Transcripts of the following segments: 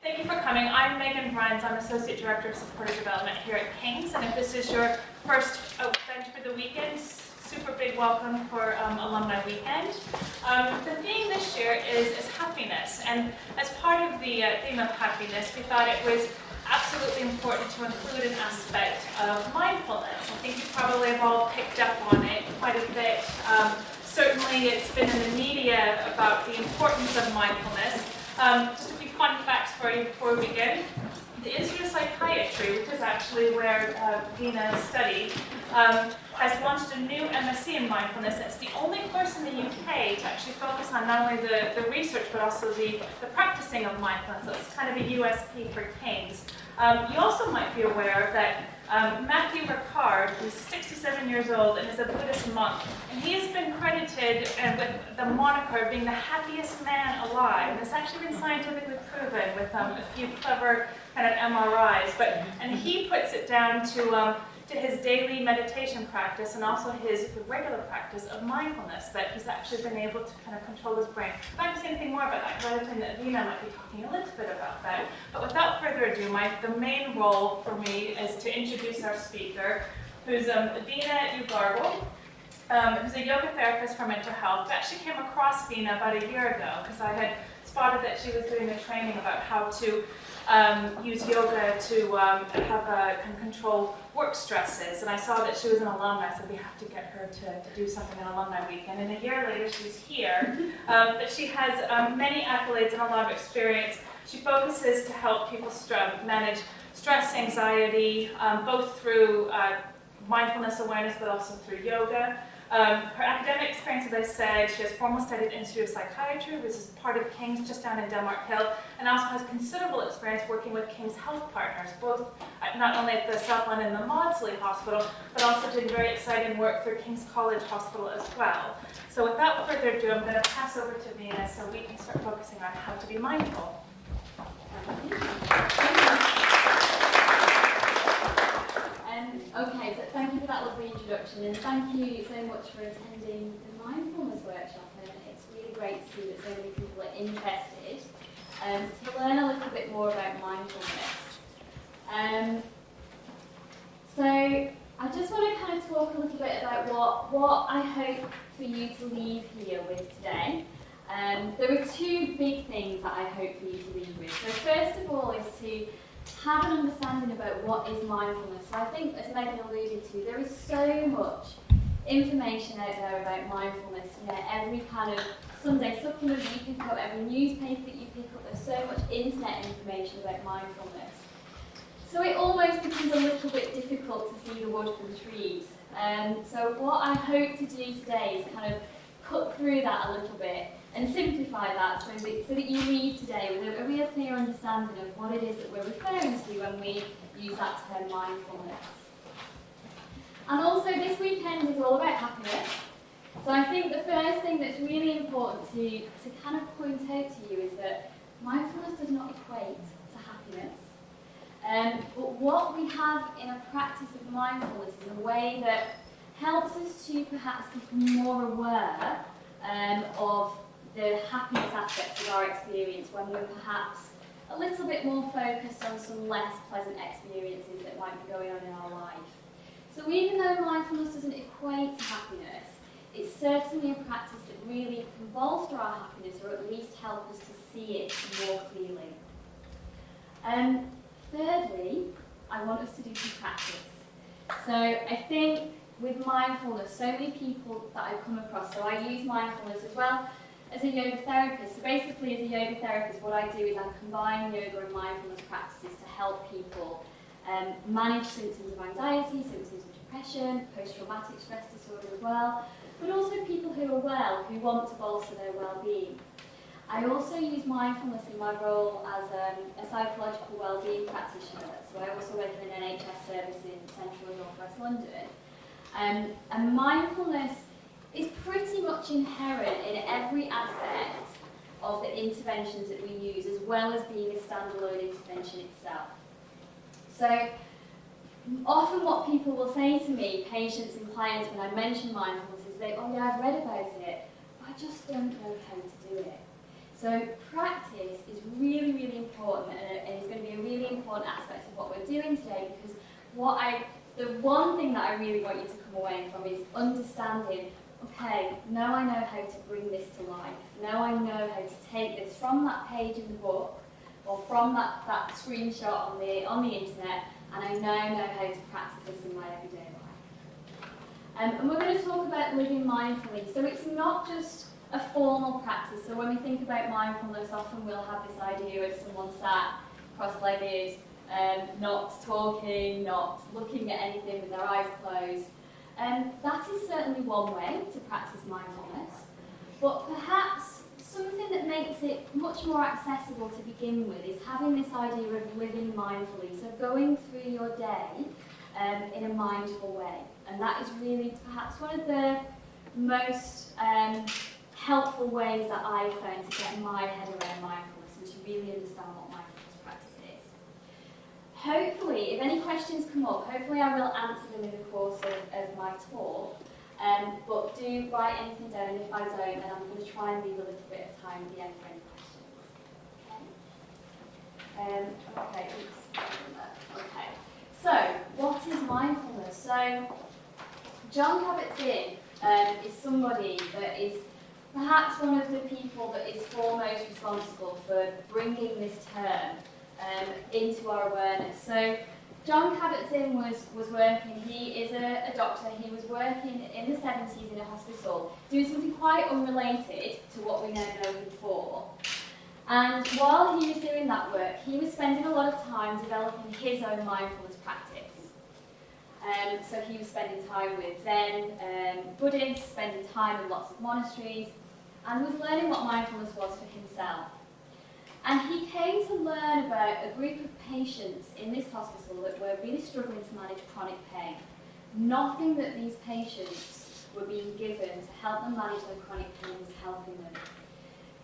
Thank you for coming. I'm Megan Brines. I'm Associate Director of Supported Development here at King's, and if this is your first event for the weekend, super big welcome for Alumni Weekend. The theme this year is happiness, and as part of the theme of happiness, we thought it was absolutely important to include an aspect of mindfulness. I think you probably have all picked up on it quite a bit. Certainly it's been in the media about the importance of mindfulness. Just a few fun facts for you before we begin. The Institute of Psychiatry, which is actually where Veena studied, has launched a new MSc in mindfulness. It's the only course in the UK to actually focus on not only the research but also the practicing of mindfulness. So it's kind of a USP for King's. You also might be aware that Matthew Ricard, who's 67 years old and is a Buddhist monk, and he has been credited with the moniker of being the happiest man alive. And it's actually been scientifically proven with a few clever kind of MRIs. And he puts it down to his daily meditation practice and also his regular practice of mindfulness, that he's actually been able to kind of control his brain. I'm not going to say anything more about that because I think that Veena might be talking a little bit about that. But without further ado, the main role for me is to introduce our speaker, who's Veena Ugargol, who's a yoga therapist for mental health. I actually came across Veena about a year ago because I had spotted that she was doing a training about how to use yoga to kind of control work stresses, and I saw that she was an alumni. I said we have to get her to do something on Alumni Weekend, and a year later she's here. But she has many accolades and a lot of experience. She focuses to help people manage stress, anxiety, both through mindfulness awareness but also through yoga. Her academic experience, as I said, she has formal studied at the Institute of Psychiatry, which is part of King's just down in Denmark Hill, and also has considerable experience working with King's health partners, both not only at the South London and the Maudsley Hospital, but also doing very exciting work through King's College Hospital as well. So without further ado, I'm going to pass over to Veena so we can start focusing on how to be mindful. Okay, so thank you for that lovely introduction, and thank you so much for attending the mindfulness workshop. And it's really great to see that so many people are interested to learn a little bit more about mindfulness. So I just want to kind of talk a little bit about what I hope for you to leave here with today. There are two big things that I hope for you to leave with. So first of all is to have an understanding about what is mindfulness. So I think, as Megan alluded to, there is so much information out there about mindfulness. You know, every kind of Sunday supplement you pick up, every newspaper that you pick up, there's so much internet information about mindfulness. So it almost becomes a little bit difficult to see the wood from the trees. So what I hope to do today is kind of cut through that a little bit and simplify that so that you leave today with a real clear understanding of what it is that we're referring to when we use that term mindfulness. And also this weekend is all about happiness. So I think the first thing that's really important to kind of point out to you is that mindfulness does not equate to happiness. But what we have in a practice of mindfulness is a way that helps us to perhaps become more aware of the happiness aspects of our experience when we're perhaps a little bit more focused on some less pleasant experiences that might be going on in our life. So even though mindfulness doesn't equate to happiness, it's certainly a practice that really can bolster our happiness or at least help us to see it more clearly. Thirdly, I want us to do some practice. So I think with mindfulness, so many people that I've come across, so I use mindfulness as well as a yoga therapist. So basically as a yoga therapist, what I do is I combine yoga and mindfulness practices to help people manage symptoms of anxiety, symptoms of depression, post-traumatic stress disorder as well, but also people who are well, who want to bolster their well-being. I also use mindfulness in my role as a psychological well-being practitioner. So I also work in an NHS service in central and northwest London. And mindfulness is pretty much inherent in every aspect of the interventions that we use, as well as being a standalone intervention itself. So often what people will say to me, patients and clients, when I mention mindfulness, is oh yeah, I've read about it, but I just don't know how to do it. So practice is really, really important, and it's going to be a really important aspect of what we're doing today, because the one thing that I really want you to come away from is understanding, okay, now I know how to bring this to life. Now I know how to take this from that page in the book, or from that screenshot on the internet, and I now know how to practice this in my everyday life. And we're going to talk about living mindfully. So it's not just a formal practice. So when we think about mindfulness, often we'll have this idea of someone sat cross-legged, not talking, not looking at anything with their eyes closed. That is certainly one way to practice mindfulness, but perhaps something that makes it much more accessible to begin with is having this idea of living mindfully, so going through your day in a mindful way. And that is really perhaps one of the most helpful ways that I've found to get my head around mindfulness and to really understand what mindfulness practice is. Hopefully, if any questions come up, hopefully I will answer them in the course of my talk. But do write anything down, and if I don't, then I'm going to try and leave a little bit of time at the end for any questions. Okay. So, what is mindfulness? So, John Kabat-Zinn is somebody that is perhaps one of the people that is foremost responsible for bringing this term into our awareness. So, John Kabat-Zinn was working, he is a doctor, he was working in the 70s in a hospital, doing something quite unrelated to what we now know him for. And while he was doing that work, he was spending a lot of time developing his own mindfulness practice. So he was spending time with Zen Buddhists, spending time in lots of monasteries, and was learning what mindfulness was for himself. And he came to learn about a group of patients in this hospital that were really struggling to manage chronic pain. Nothing that these patients were being given to help them manage their chronic pain was helping them.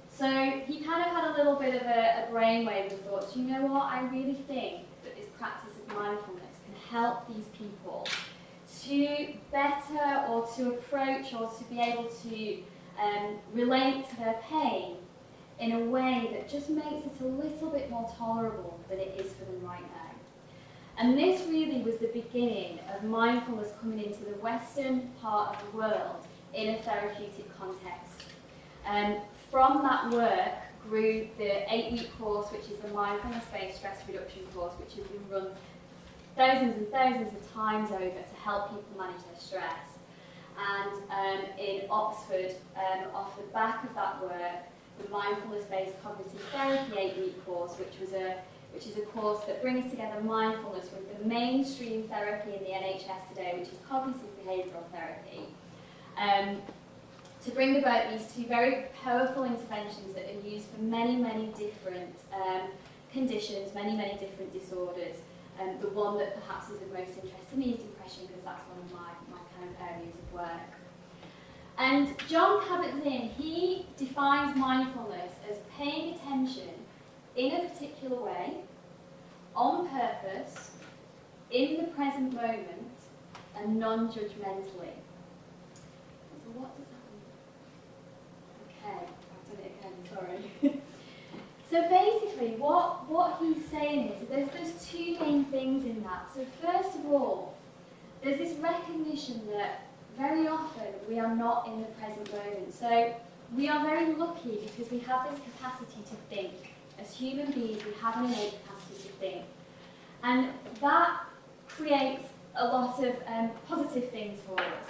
So he kind of had a little bit of a brainwave and thought, you know what, I really think that this practice of mindfulness can help these people to better or to approach or to be able to relate to their pain in a way that just makes it a little bit more tolerable than it is for them right now. And this really was the beginning of mindfulness coming into the Western part of the world in a therapeutic context. From that work grew the 8-week course, which is the mindfulness-based stress reduction course, which has been run thousands and thousands of times over to help people manage their stress. And in Oxford, off the back of that work, the mindfulness-based cognitive therapy 8-week course, which is a course that brings together mindfulness with the mainstream therapy in the NHS today, which is cognitive behavioural therapy, to bring about these two very powerful interventions that are used for many, many different conditions, many, many different disorders. The one that perhaps is of most interest to me is depression, because that's one of my kind of areas of work. And John Kabat-Zinn, he defines mindfulness as paying attention in a particular way, on purpose, in the present moment, and non-judgmentally. So what does that mean? Okay, I've done it again, sorry. So basically, what he's saying is that there's two main things in that. So first of all, there's this recognition that very often we are not in the present moment. So we are very lucky because we have this capacity to think. As human beings, we have an innate capacity to think. And that creates a lot of positive things for us.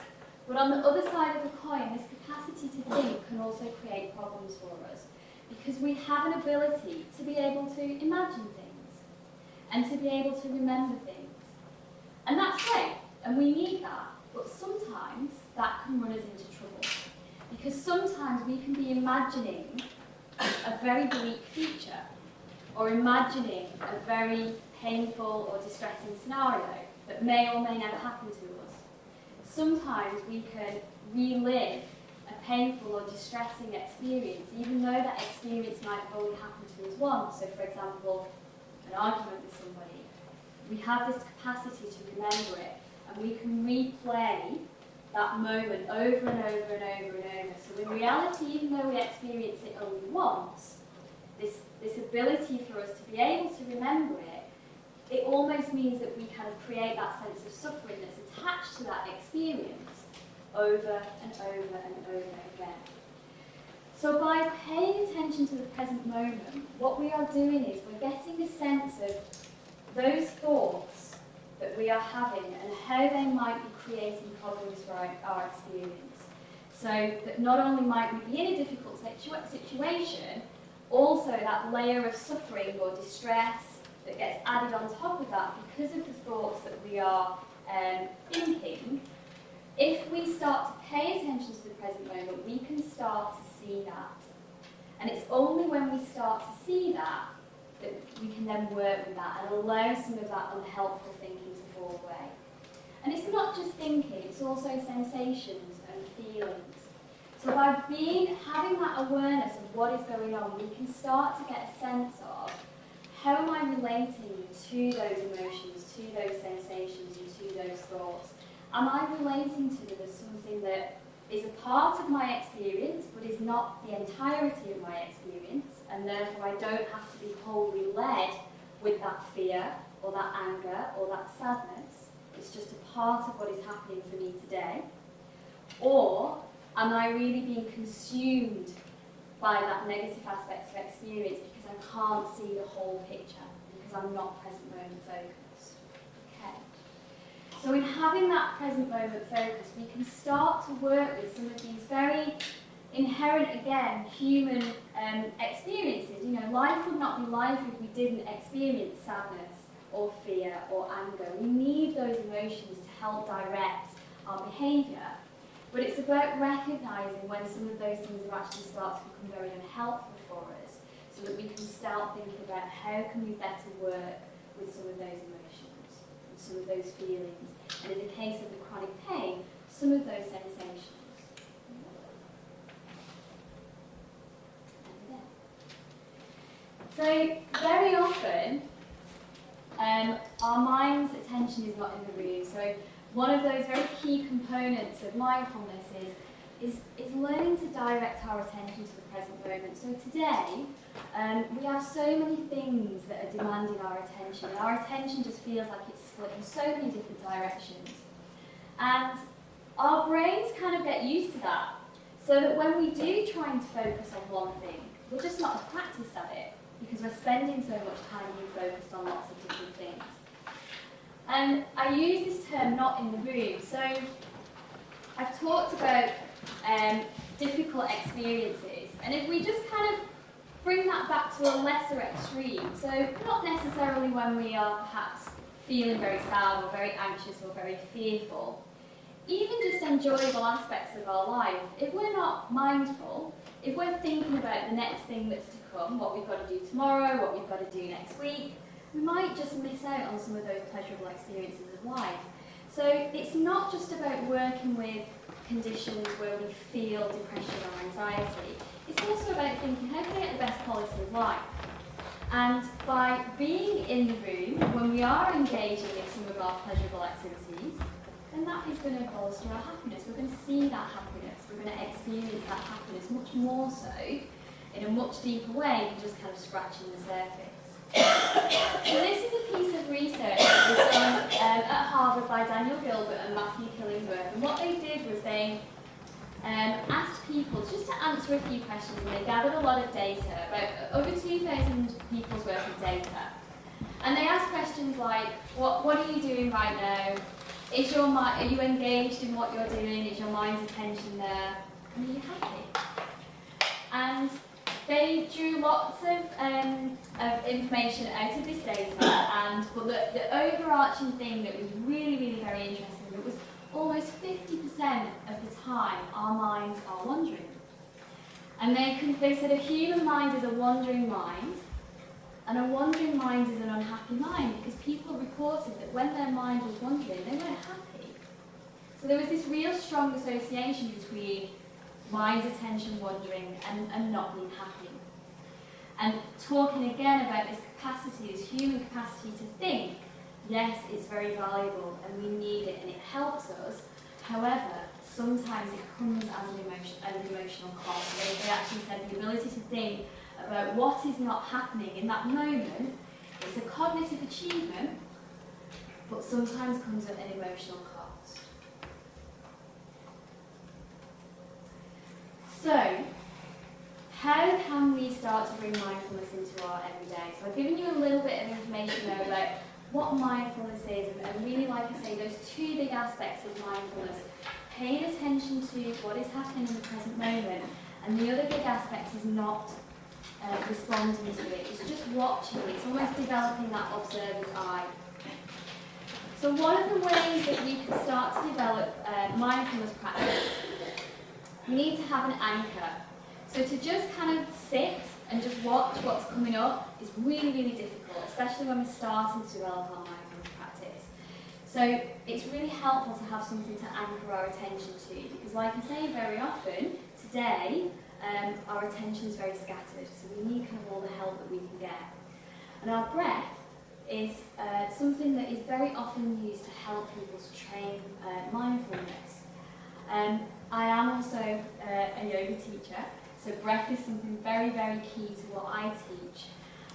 But on the other side of the coin, this capacity to think can also create problems for us, because we have an ability to be able to imagine things and to be able to remember things. And that's great, and we need that. But sometimes that can run us into trouble, because sometimes we can be imagining a very bleak future, or imagining a very painful or distressing scenario that may or may never happen to us. Sometimes we can relive a painful or distressing experience, even though that experience might have only happened to us once. So for example, an argument with somebody, we have this capacity to remember it, and we can replay that moment over and over and over and over. So in reality, even though we experience it only once, this ability for us to be able to remember it almost means that we kind of create that sense of suffering that's attached to that experience over and over and over again. So by paying attention to the present moment, what we are doing is we're getting a sense of those thoughts that we are having and how they might be creating problems for our experience. So that not only might we be in a difficult situation, also that layer of suffering or distress that gets added on top of that because of the thoughts that we are thinking. If we start to pay attention to the present moment, we can start to see that. And it's only when we start to see that that we can then work with that and allow some of that unhelpful thinking to fall away. And it's not just thinking, it's also sensations and feelings. So by having that awareness of what is going on, we can start to get a sense of how am I relating to those emotions, to those sensations, and to those thoughts. Am I relating to them as something that is a part of my experience, but is not the entirety of my experience, and therefore I don't have to be wholly led with that fear, or that anger, or that sadness. It's just a part of what is happening for me today. Or am I really being consumed by that negative aspect of experience because I can't see the whole picture, because I'm not present moment focused? Okay. So in having that present moment focus, we can start to work with some of these very inherent, again, human experiences. You know, life would not be life if we didn't experience sadness or fear or anger. We need those emotions to help direct our behaviour. But it's about recognising when some of those things are actually start to become very unhelpful for us, so that we can start thinking about how can we better work with some of those emotions, and some of those feelings, and in the case of the chronic pain, some of those sensations. So very often, our mind's attention is not in the room. So one of those very key components of mindfulness is learning to direct our attention to the present moment. So today, we have so many things that are demanding our attention. And our attention just feels like it's split in so many different directions. And our brains kind of get used to that. So that when we do try and focus on one thing, we're just not as practiced at it, because we're spending so much time being focused on lots of different things. And I use this term, not in the room. So I've talked about difficult experiences. And if we just kind of bring that back to a lesser extreme, so not necessarily when we are perhaps feeling very sad or very anxious or very fearful, even just enjoyable aspects of our life, if we're not mindful, if we're thinking about the next thing that's to come, what we've got to do tomorrow, what we've got to do next week, we might just miss out on some of those pleasurable experiences of life. So it's not just about working with conditions where we feel depression or anxiety. It's also about thinking, how can I get the best quality of life? And by being in the room, when we are engaging in some of our pleasurable activities, then that is going to bolster our happiness. We're going to see that happiness. We're going to experience that happiness much more so, in a much deeper way than just kind of scratching the surface. So this is a piece of research that was done at Harvard by Daniel Gilbert and Matthew Killingsworth. And what they did was they asked people just to answer a few questions, and they gathered a lot of data, about over 2,000 people's worth of data. And they asked questions like, what are you doing right now? Are you engaged in what you're doing? Is your mind's attention there? And are you happy? And they drew lots of information out of this data, but the overarching thing that was really, really very interesting was almost 50% of the time our minds are wandering. And they said a human mind is a wandering mind, and a wandering mind is an unhappy mind, because people reported that when their mind was wandering, they weren't happy. So there was this real strong association between mind attention wandering and not being happy. And talking again about this capacity, this human capacity to think, yes, it's very valuable and we need it and it helps us. However, sometimes it comes as an emotional cost. They actually said the ability to think about what is not happening in that moment, it's a cognitive achievement, but sometimes comes at an emotional cost. So, how can we start to bring mindfulness into our everyday? So I've given you a little bit of information there about what mindfulness is, and really, like I say, those two big aspects of mindfulness: paying attention to what is happening in the present moment, and the other big aspect is not responding to it, it's just watching it. It's almost developing that observer's eye. So one of the ways that we can start to develop mindfulness practice, we need to have an anchor. So to just kind of sit and just watch what's coming up is really, really difficult, especially when we're starting to develop our mindfulness practice. So it's really helpful to have something to anchor our attention to, because like I say very often, today, our attention is very scattered, so we need kind of all the help that we can get. And our breath is something that is very often used to help people to train mindfulness. I am also a yoga teacher, so breath is something very, very key to what I teach.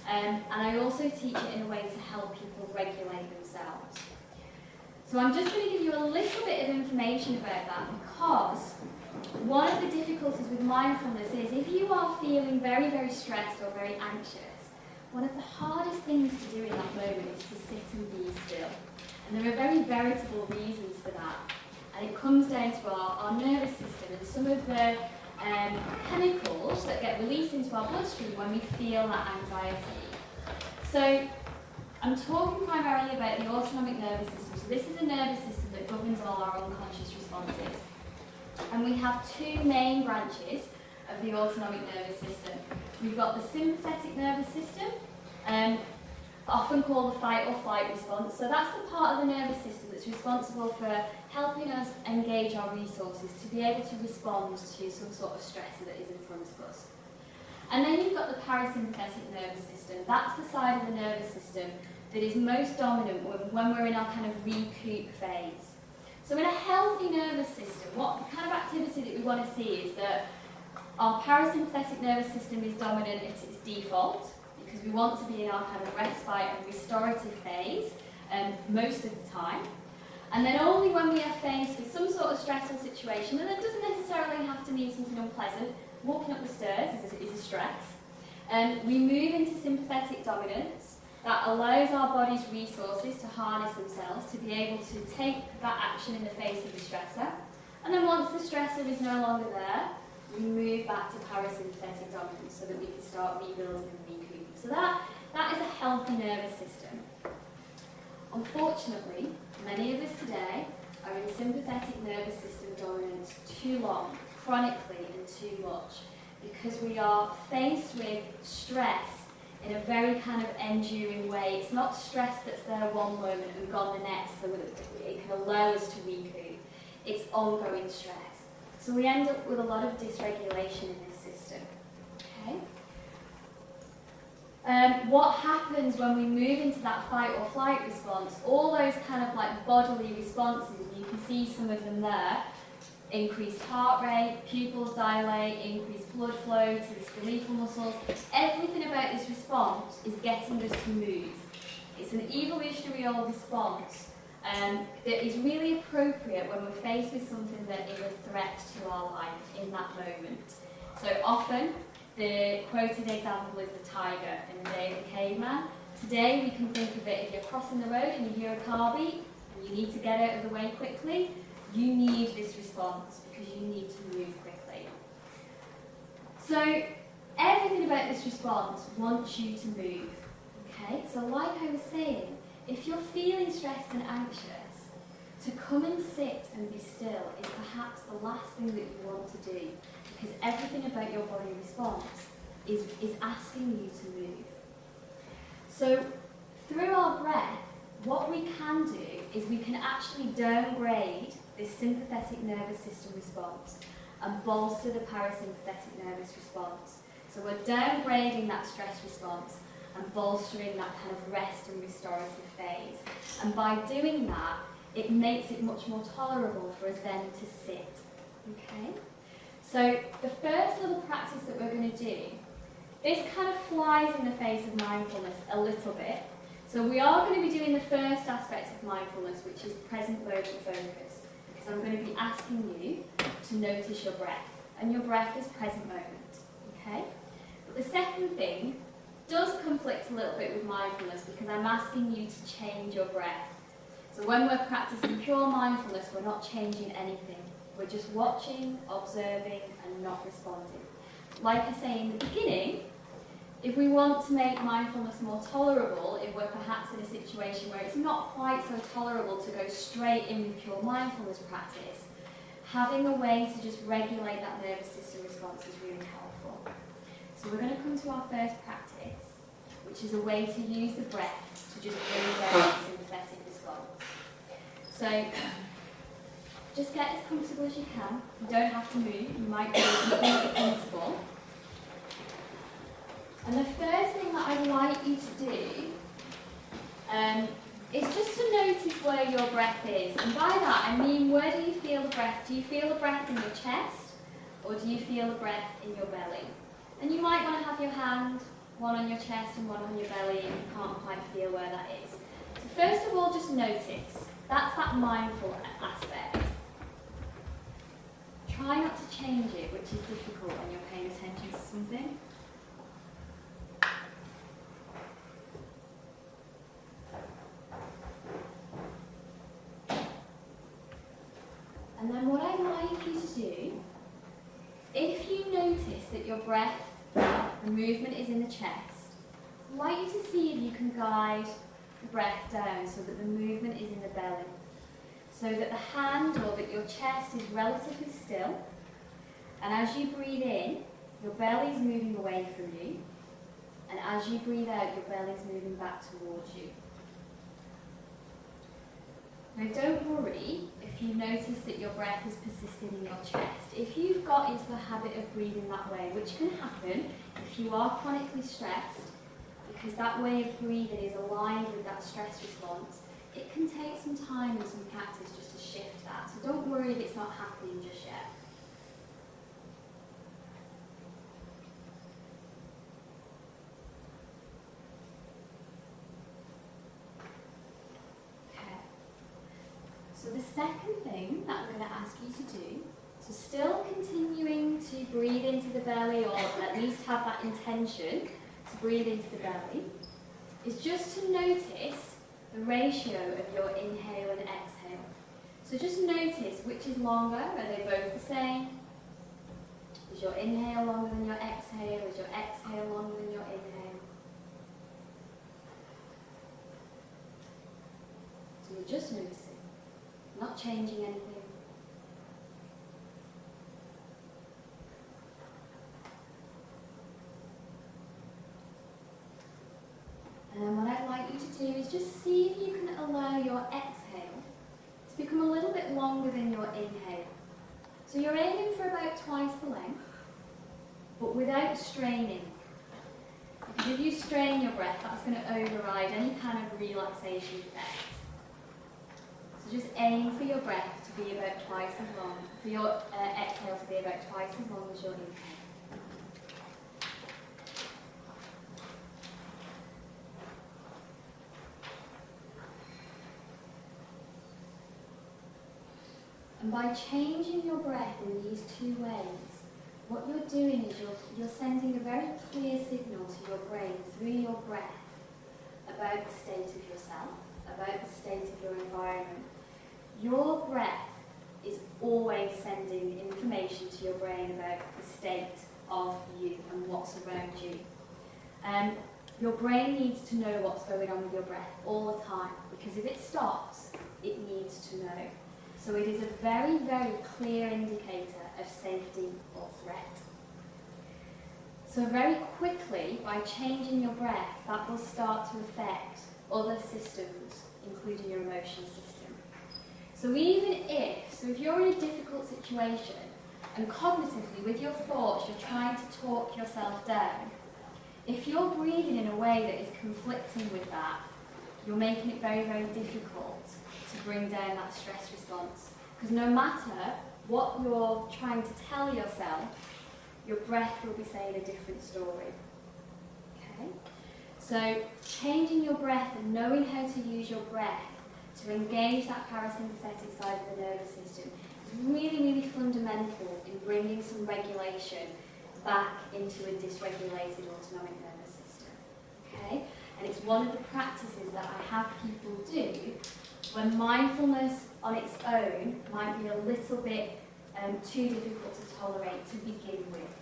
And I also teach it in a way to help people regulate themselves. So I'm just going to give you a little bit of information about that, because one of the difficulties with mindfulness is if you are feeling very, very stressed or very anxious, one of the hardest things to do in that moment is to sit and be still. And there are very veritable reasons for that. And it comes down to our nervous system and some of the chemicals that get released into our bloodstream when we feel that anxiety. So I'm talking primarily about the autonomic nervous system. So this is a nervous system that governs all our unconscious responses. And we have two main branches of the autonomic nervous system. We've got the sympathetic nervous system, often called the fight or flight response. So that's the part of the nervous system that's responsible for helping us engage our resources to be able to respond to some sort of stressor that is in front of us. And then you've got the parasympathetic nervous system. That's the side of the nervous system that is most dominant when we're in our kind of recoup phase. So in a healthy nervous system, what kind of activity that we want to see is that our parasympathetic nervous system is dominant at its default, because we want to be in our kind of respite and restorative phase most of the time. And then only when we are faced with some sort of stressful situation, and it doesn't necessarily have to mean something unpleasant, walking up the stairs is a stress, we move into sympathetic dominance. That allows our body's resources to harness themselves to be able to take that action in the face of the stressor. And then once the stressor is no longer there, we move back to parasympathetic dominance so that we can start rebuilding and recouping. So that is a healthy nervous system. Unfortunately, many of us today are in sympathetic nervous system dominance too long, chronically and too much, because we are faced with stress in a very kind of enduring way. It's not stress that's there one moment and gone the next, so that it can allow us to recoup. It's ongoing stress. So we end up with a lot of dysregulation in this system. Okay? What happens when we move into that fight or flight response, all those kind of like bodily responses, and you can see some of them there: increased heart rate, pupils dilate, increased blood flow to the skeletal muscles. Everything about this response is getting us to move. It's an evolutionary old response that is really appropriate when we're faced with something that is a threat to our life in that moment. So often, the quoted example is the tiger in the day of the caveman. Today we can think of it, if you're crossing the road and you hear a car beep and you need to get out of the way quickly, you need this response because you need to move quickly. So everything about this response wants you to move. Okay? So like I was saying, if you're feeling stressed and anxious, to come and sit and be still is perhaps the last thing that you want to do, because everything about your body response is asking you to move. So through our breath, what we can do is we can actually downgrade this sympathetic nervous system response and bolster the parasympathetic nervous response. So we're downgrading that stress response and bolstering that kind of rest and restorative phase. And by doing that, it makes it much more tolerable for us then to sit. Okay? So the first little practice that we're going to do, this kind of flies in the face of mindfulness a little bit. So we are going to be doing the first aspect of mindfulness, which is present moment focus, because I'm going to be asking you to notice your breath, and your breath is present moment. Okay? But the second thing does conflict a little bit with mindfulness, because I'm asking you to change your breath. So when we're practicing pure mindfulness, we're not changing anything. We're just watching, observing, and not responding. Like I say in the beginning, if we want to make mindfulness more tolerable, if we're perhaps in a situation where it's not quite so tolerable to go straight in with pure mindfulness practice, having a way to just regulate that nervous system response is really helpful. So we're going to come to our first practice, which is a way to use the breath to just bring down the sympathetic response. So just get as comfortable as you can. You don't have to move. You might be completely comfortable. And the first thing that I'd like you to do is just to notice where your breath is. And by that, I mean, where do you feel the breath? Do you feel the breath in your chest, or do you feel the breath in your belly? And you might want to have your hand, one on your chest and one on your belly, and you can't quite feel where that is. So first of all, just notice. That's that mindful aspect. Try not to change it, which is difficult when you're paying attention to something. And then what I'd like you to do, if you notice that your breath, the movement is in the chest, I'd like you to see if you can guide the breath down so that the movement is in the belly. So that the hand or that your chest is relatively still, and as you breathe in, your belly is moving away from you, and as you breathe out, your belly is moving back towards you. Now don't worry if you notice that your breath is persisting in your chest. If you've got into the habit of breathing that way, which can happen if you are chronically stressed, because that way of breathing is aligned with that stress response, it can take some time and some practice just to shift that. So don't worry if it's not happening just yet. Okay. So the second thing that I'm going to ask you to do, so still continuing to breathe into the belly, or at least have that intention to breathe into the belly, is just to notice the ratio of your inhale and exhale. So just notice which is longer. Are they both the same? Is your inhale longer than your exhale? Is your exhale longer than your inhale? So you're just noticing, not changing anything. And what I'd like you to do is just see if you can allow your exhale to become a little bit longer than your inhale. So you're aiming for about twice the length, but without straining. Because if you strain your breath, that's going to override any kind of relaxation effect. So just aim for your breath to be about twice as long, for your exhale to be about twice as long as your inhale. And by changing your breath in these two ways, what you're doing is you're sending a very clear signal to your brain through your breath about the state of yourself, about the state of your environment. Your breath is always sending information to your brain about the state of you and what's around you. Your brain needs to know what's going on with your breath all the time, because if it stops, it needs to know. So it is a very, very clear indicator of safety or threat. So very quickly, by changing your breath, that will start to affect other systems, including your emotional system. So if you're in a difficult situation, and cognitively, with your thoughts, you're trying to talk yourself down, if you're breathing in a way that is conflicting with that, you're making it very, very difficult to bring down that stress response. Because no matter what you're trying to tell yourself, your breath will be saying a different story. Okay? So changing your breath and knowing how to use your breath to engage that parasympathetic side of the nervous system is really, really fundamental in bringing some regulation back into a dysregulated autonomic nervous system. Okay? And it's one of the practices that I have people do when mindfulness on its own might be a little bit too difficult to tolerate to begin with.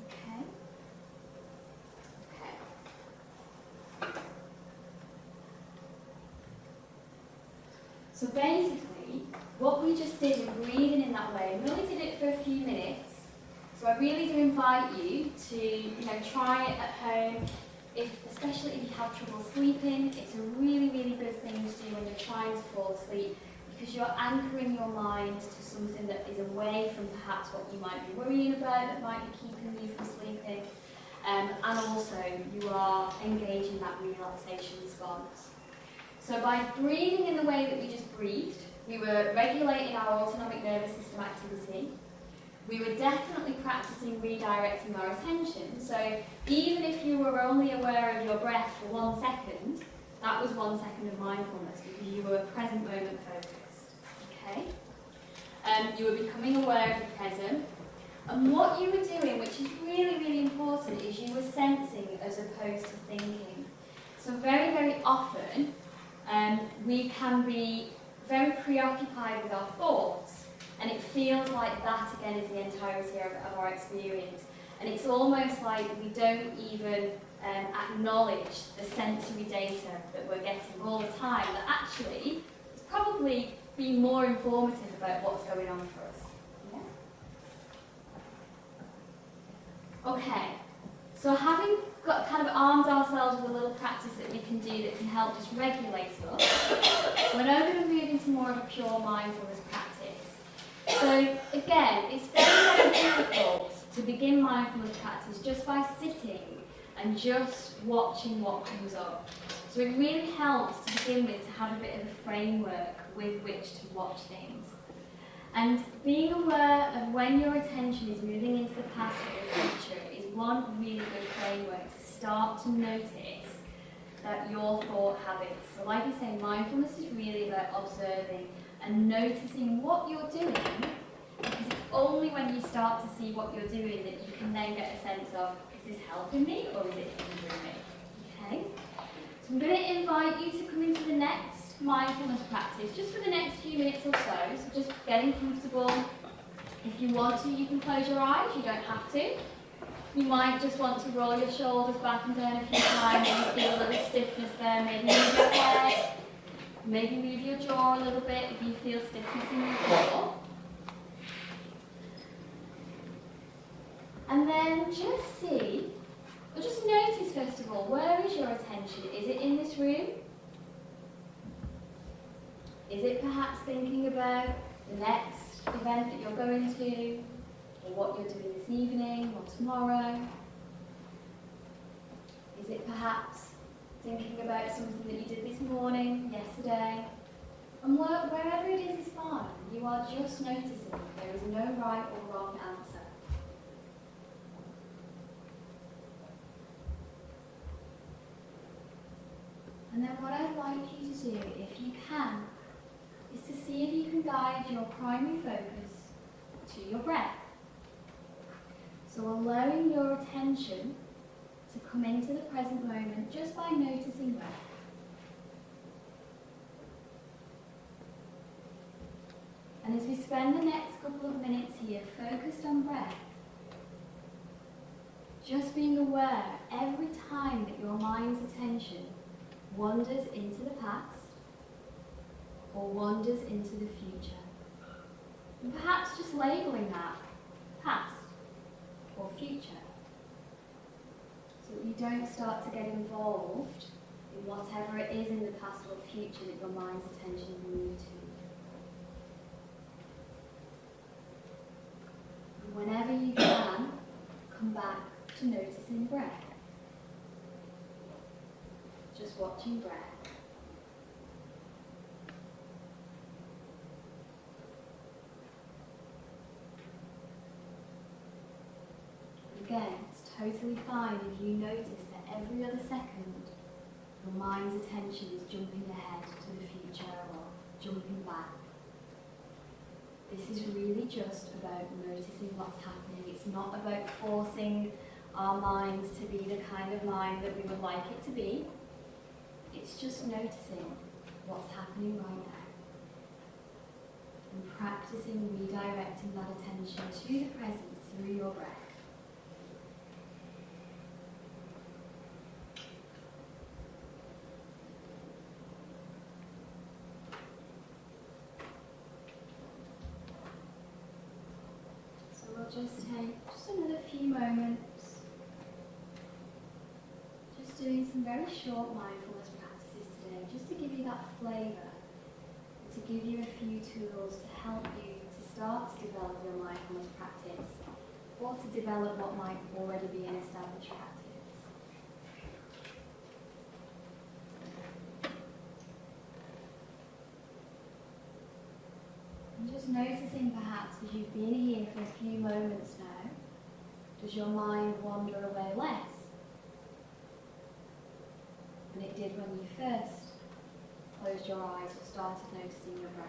Okay? Okay. So basically, what we just did with breathing in that way, we only did it for a few minutes. So I really do invite you to try it at home. Especially if you have trouble sleeping, it's a really, really good thing to do when you're trying to fall asleep, because you're anchoring your mind to something that is away from perhaps what you might be worrying about that might be keeping you from sleeping. And also you are engaging that relaxation response. So by breathing in the way that we just breathed, we were regulating our autonomic nervous system activity. We were definitely practicing redirecting our attention. So even if you were only aware of your breath for 1 second, that was 1 second of mindfulness because you were present moment focused. Okay? You were becoming aware of the present. And what you were doing, which is really, really important, is you were sensing as opposed to thinking. So very, very often, we can be very preoccupied with our thoughts, and it feels like that again is the entirety of our experience. And it's almost like we don't even acknowledge the sensory data that we're getting all the time, that actually it's probably been more informative about what's going on for us. Yeah? Okay, so having got kind of armed ourselves with a little practice that we can do that can help just regulate us, we're now going to move into more of a pure mindfulness practice. So again, it's very, very difficult to begin mindfulness practice just by sitting and just watching what comes up. So it really helps to begin with to have a bit of a framework with which to watch things. And being aware of when your attention is moving into the past or the future is one really good framework to start to notice that your thought habits. So like I say, mindfulness is really about observing and noticing what you're doing, because it's only when you start to see what you're doing that you can then get a sense of, is this helping me or is it hindering me? Okay? So I'm going to invite you to come into the next mindfulness practice, just for the next few minutes or so, so just getting comfortable. If you want to, you can close your eyes, you don't have to. You might just want to roll your shoulders back and down a few times and feel a little stiffness there, maybe move your head. Maybe move your jaw a little bit if you feel stiffness in your jaw. And then just see, or just notice first of all, where is your attention? Is it in this room? Is it perhaps thinking about the next event that you're going to, or what you're doing this evening or tomorrow? Is it perhaps thinking about something that you did this morning, yesterday? And wherever it is fine. You are just noticing. There is no right or wrong answer. And then what I'd like you to do, if you can, is to see if you can guide your primary focus to your breath. So allowing your attention to come into the present moment just by noticing breath. And as we spend the next couple of minutes here focused on breath, just being aware every time that your mind's attention wanders into the past or wanders into the future. And perhaps just labeling that past or future, so that you don't start to get involved in whatever it is in the past or future that your mind's attention moves to. And whenever you can, come back to noticing breath. Just watching breath. again, it's totally fine if you notice that every other second your mind's attention is jumping ahead to the future or jumping back. This is really just about noticing what's happening. It's not about forcing our minds to be the kind of mind that we would like it to be. It's just noticing what's happening right now. And practicing redirecting that attention to the present through your breath. So we'll just take just another few moments, just doing some very short mindfulness practices today, just to give you that flavour, to give you a few tools to help you to start to develop your mindfulness practice, or to develop what might already be an established practice. And just noticing perhaps as you've been here for a few moments now, does your mind wander away less than it did when you first closed your eyes or started noticing your breath?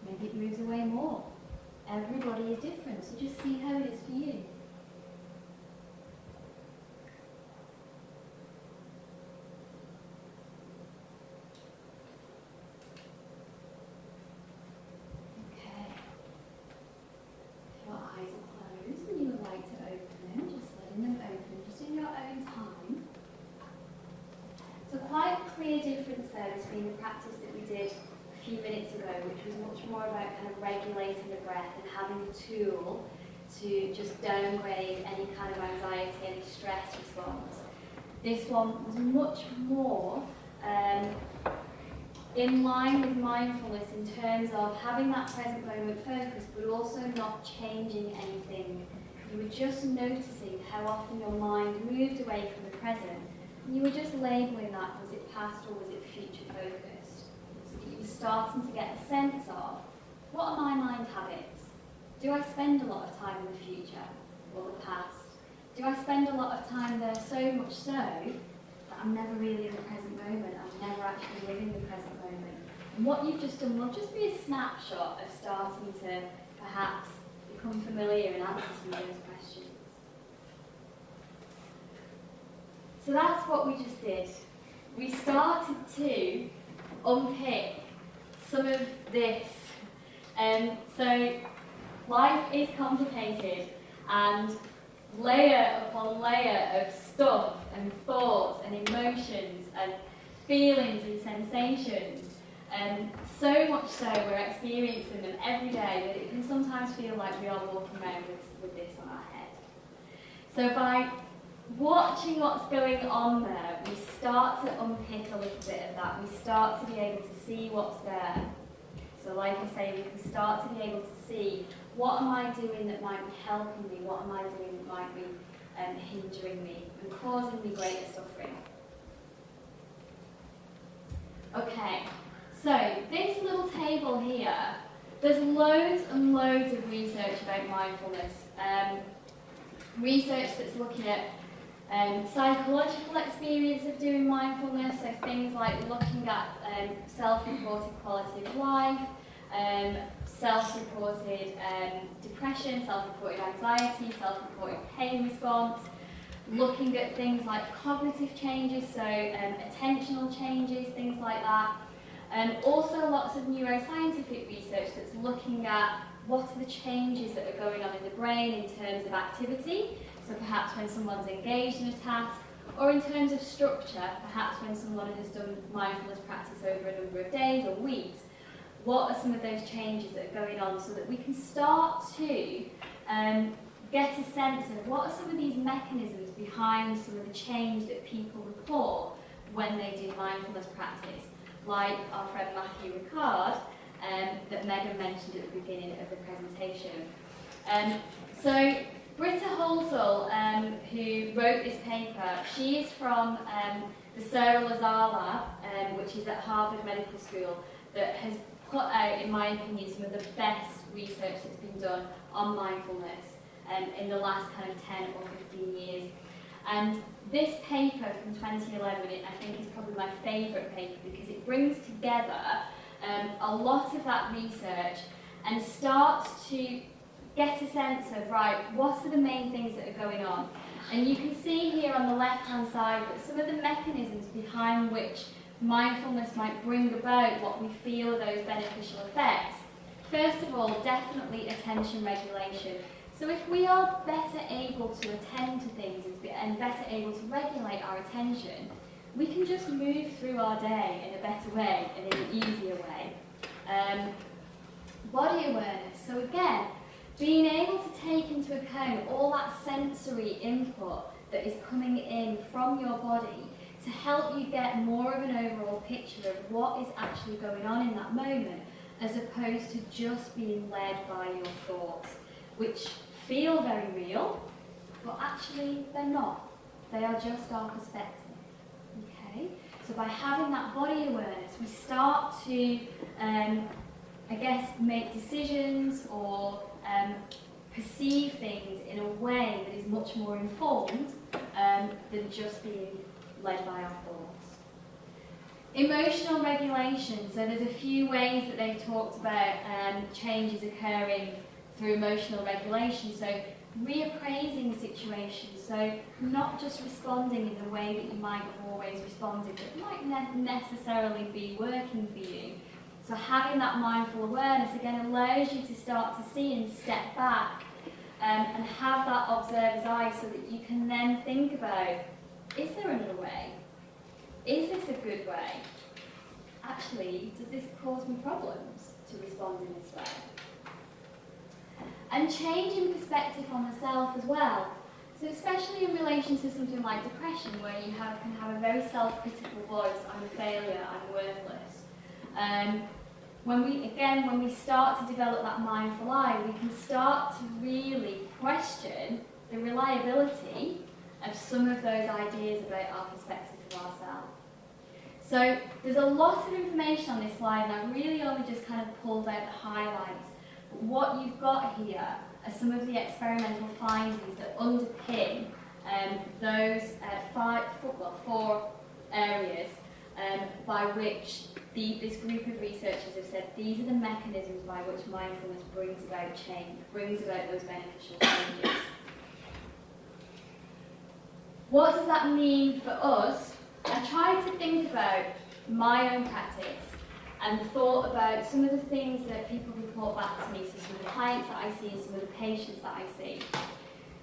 Maybe it moves away more. Everybody is different, so just see how it is for you. Okay. If your eyes are closed and you would like to open them, just letting them open, just in your own time. So quite a clear difference there between the practice that we did a few minutes ago, which was much more about kind of regulating the breath and having a tool to just downgrade any kind of anxiety, any stress response. This one was much more in line with mindfulness in terms of having that present moment focus, but also not changing anything. You were just noticing how often your mind moved away from the present, and you were just labeling that, was it past or was it future focused? So that you were starting to get a sense of, what are my mind habits? Do I spend a lot of time in the future or the past? Do I spend a lot of time there so much so that I'm never really in the present moment? I'm never actually living the present moment. And what you've just done will just be a snapshot of starting to perhaps become familiar and answer some of those questions. So that's what we just did. We started to unpick some of this. So life is complicated, and layer upon layer of stuff and thoughts and emotions and feelings and sensations, and so much so we're experiencing them every day that it can sometimes feel like we are walking around with this on our head. So by watching what's going on there, we start to unpick a little bit of that. We start to be able to see what's there. So like I say, we can start to be able to see, what am I doing that might be helping me? What am I doing that might be hindering me and causing me greater suffering? Okay, so this little table here, there's loads and loads of research about mindfulness. Research that's looking at psychological experience of doing mindfulness, so things like looking at self-reported quality of life, self-reported depression, self-reported anxiety, self-reported pain response, looking at things like cognitive changes, so attentional changes, things like that. Also lots of neuroscientific research that's looking at what are the changes that are going on in the brain in terms of activity, so perhaps when someone's engaged in a task, or in terms of structure, perhaps when someone has done mindfulness practice over a number of days or weeks. What are some of those changes that are going on, so that we can start to get a sense of what are some of these mechanisms behind some of the change that people report when they do mindfulness practice, like our friend Matthew Ricard that Megan mentioned at the beginning of the presentation. So Britta Holzel, who wrote this paper, she is from the Sarah Lazar Lab, which is at Harvard Medical School, that has put out, in my opinion, some of the best research that's been done on mindfulness. in the last kind of 10 or 15 years. And this paper from 2011, I think is probably my favourite paper because it brings together a lot of that research and starts to get a sense of, right, what are the main things that are going on? And you can see here on the left-hand side that some of the mechanisms behind which mindfulness might bring about what we feel are those beneficial effects. First of all, definitely attention regulation. So if we are better able to attend to things and better able to regulate our attention, we can just move through our day in a better way and in an easier way. Body awareness. So again, being able to take into account all that sensory input that is coming in from your body to help you get more of an overall picture of what is actually going on in that moment, as opposed to just being led by your thoughts, which feel very real, but actually they're not. They are just our perspective. Okay? So by having that body awareness, we start to, I guess, make decisions or perceive things in a way that is much more informed than just being led by our thoughts. Emotional regulation. So there's a few ways that they've talked about changes occurring through emotional regulation. So reappraising situations. So not just responding in the way that you might have always responded, that might necessarily be working for you. So having that mindful awareness again allows you to start to see and step back and have that observer's eye so that you can then think about, is there another way? Is this a good way? Actually, does this cause me problems to respond in this way? And changing perspective on the self as well. So especially in relation to something like depression, where you can have a very self-critical voice, I'm a failure, I'm worthless. When we start to develop that mindful eye, we can start to really question the reliability of some of those ideas about our perspective of ourselves. So there's a lot of information on this slide, and I really only just kind of pulled out the highlights. But what you've got here are some of the experimental findings that underpin those four areas by which this group of researchers have said these are the mechanisms by which mindfulness brings about change, brings about those beneficial changes. What does that mean for us? I tried to think about my own practice and thought about some of the things that people report back to me, so some of the clients that I see and some of the patients that I see,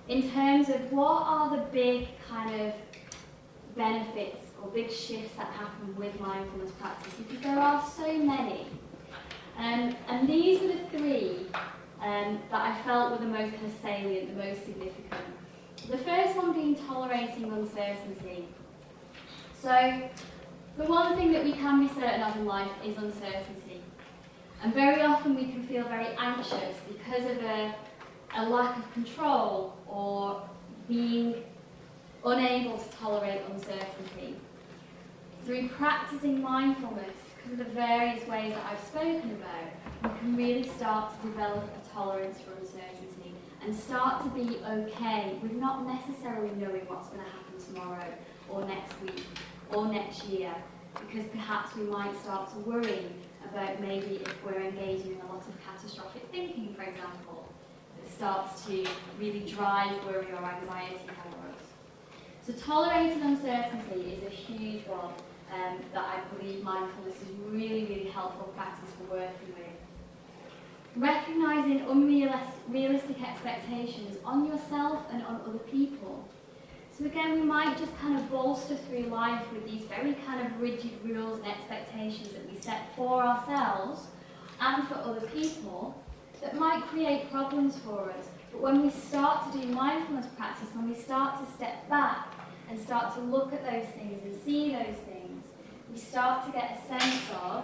in terms of what are the big kind of benefits or big shifts that happen with mindfulness practice, because there are so many. And these were the three that I felt were the most kind of salient, the most significant. The first one being tolerating uncertainty. So the one thing that we can be certain of in life is uncertainty. And very often we can feel very anxious because of a lack of control or being unable to tolerate uncertainty. Through practicing mindfulness, because of the various ways that I've spoken about, we can really start to develop a tolerance for uncertainty and start to be okay with not necessarily knowing what's going to happen tomorrow or next week or next year, because perhaps we might start to worry about maybe if we're engaging in a lot of catastrophic thinking, for example, that starts to really drive worry or anxiety for us. So tolerating uncertainty is a huge one that I believe mindfulness is really, really helpful practice for working with. Recognising unrealistic expectations on yourself and on other people. So again, we might just kind of bolster through life with these very kind of rigid rules and expectations that we set for ourselves and for other people that might create problems for us. But when we start to do mindfulness practice, when we start to step back and start to look at those things and see those things, we start to get a sense of,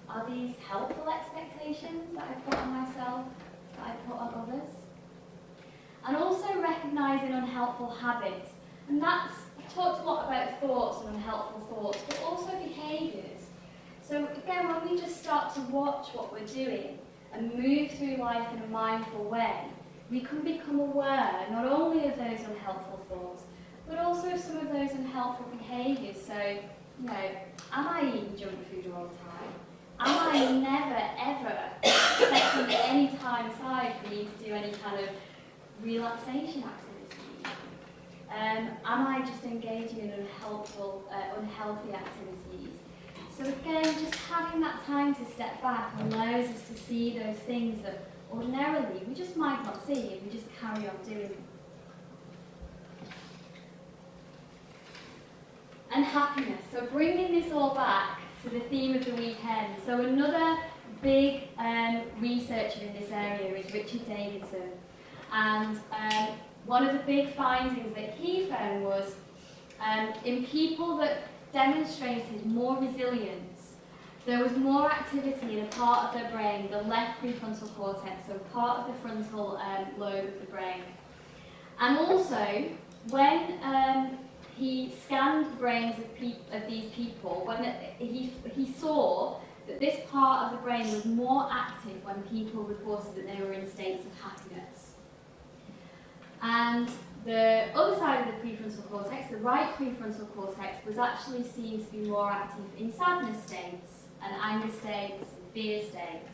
are these helpful expectations that I put on myself, that I put on others? And also recognising unhelpful habits. And that's, I've talked a lot about thoughts and unhelpful thoughts, but also behaviours. So again, when we just start to watch what we're doing and move through life in a mindful way, we can become aware not only of those unhelpful thoughts, but also of some of those unhelpful behaviours. So, you know, am I eating junk food all the time? Am I never, ever setting any time aside for me to do any kind of relaxation activities? Am I just engaging in unhealthy activities? So again, just having that time to step back allows us to see those things that ordinarily we just might not see and we just carry on doing them. And happiness. So bringing this all back to the theme of the weekend. So another big researcher in this area is Richard Davidson. And one of the big findings that he found was in people that demonstrated more resilience, there was more activity in a part of their brain, the left prefrontal cortex, so part of the frontal lobe of the brain. And also, when he scanned the brains of these people, when he saw that this part of the brain was more active when people reported that they were in states of happiness. And the other side of the prefrontal cortex, the right prefrontal cortex, was actually seen to be more active in sadness states and anger states and fear states.